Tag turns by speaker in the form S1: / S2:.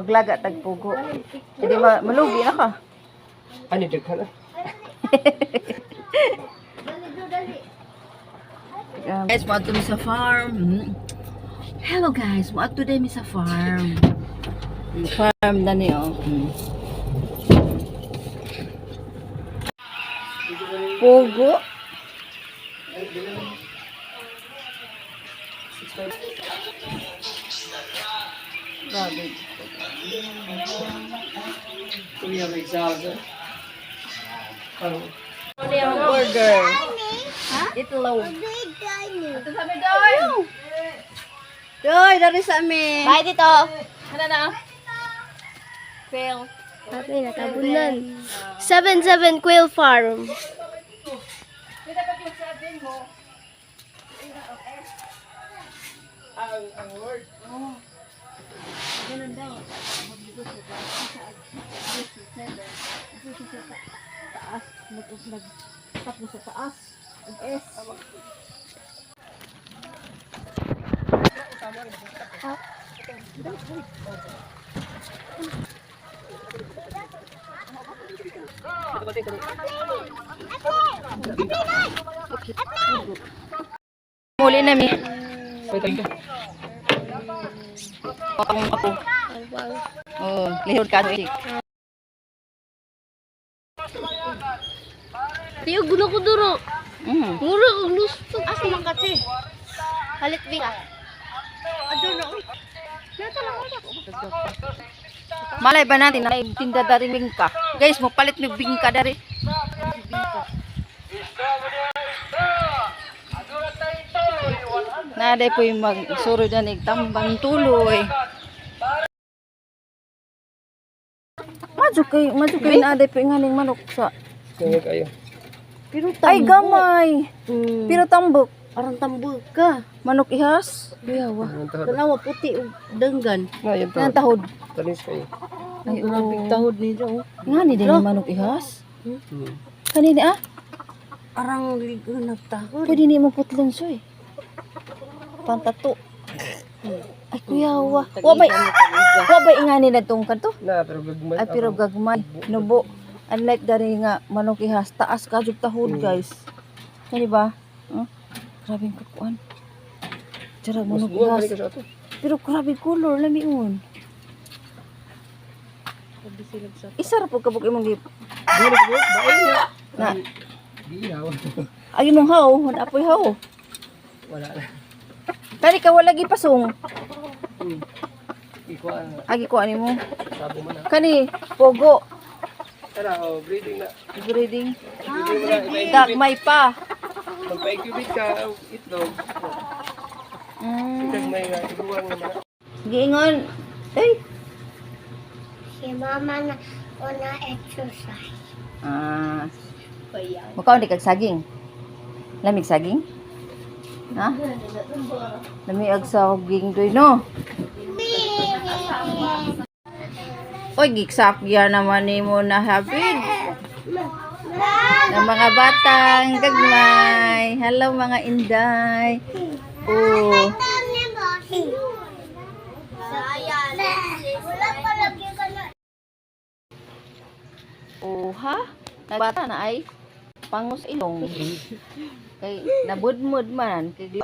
S1: Maglaga tagpugo. Hindi malugi na ka.
S2: Ano daghan na?
S1: Guys, mo ato mi sa farm. Hello guys, mo ato mi sa farm. Farm na niyo. Pugo. Grabe.
S2: Kuya may salsa.
S1: Ano yung burger? Itlog. Ito sa amin, Doy! Doy, dari sa amin.
S3: Bye dito.
S1: Ano na? Fail.
S3: Sabi nakabunan. 77 Quail Farm.
S2: Ang word.
S1: Ganun daw. Taas. Tapos sa taas. S. Muli na mi.
S2: Pwede ka.
S1: Patang ako. Oh, lihod ka no.
S3: Tiyo gulo ko duro. Mura ko gusto.
S1: Asa man kasi?
S3: Halit bika.
S1: Adto na. Malay ba natin na tinda dari bingka? Guys, mo palit mi bingka dari. Naday po yung magsuro dyan tambang tuloy. Madyo kay naday po yung haling manok sa.
S2: Kaya kayo.
S3: Pero
S1: Ay, gamay. Pero tambok.
S3: Parang tambol ka.
S1: Manok ihas. Biyawa.
S3: Dalawa puti o danggan.
S2: Ngayon
S1: Yan tahod.
S2: Talis kayo.
S1: Ay,
S3: Grabing tahod nito.
S1: nga ni din yung manok ihas. Kanini ah?
S3: Parang ligo nagtahod.
S1: Pwede ni mo putlon soy. Pantato. Ay, kuyawa. Wabay nga nila tong kanto.
S2: Na, pero gagmay.
S1: Ay, pero gagmay. Nubo. Unlike dari nga manok ihas. Taas ka jug tahod, guys. Kani ba? Grabing kakuan. Tira manok
S2: Buwan
S1: ihas.
S2: ka sa ato.
S1: Pero grabe color. Lamiun. Isar po kabuk imong gip.
S2: Bain nga.
S1: Na.
S2: Giyaw.
S1: Ay, imong haw. Wala apoy haw.
S2: Wala na.
S1: Kani ka wala gipasong.
S2: Ikuha na.
S1: Agi ko ani mo.
S2: Sabo man na.
S1: Kani pogo.
S2: Tara, breeding na.
S1: Breeding.
S2: Breeding mo na.
S1: Dagmay pa.
S2: Magpa-incubate ka itlog. Gagmay nga. Iguang naman.
S1: Giingon. Ay.
S3: Si mama na una exercise.
S1: Mukaw di kag saging. Lamig saging? Ha? Lamig ag saging doy no. Oy, giksakya naman nimo na habid. Ng mga batang gagmay. Hello mga inday. Oh. Oh, ha? Nagbata na ay pangus ilong. Kay nabudmud man kay di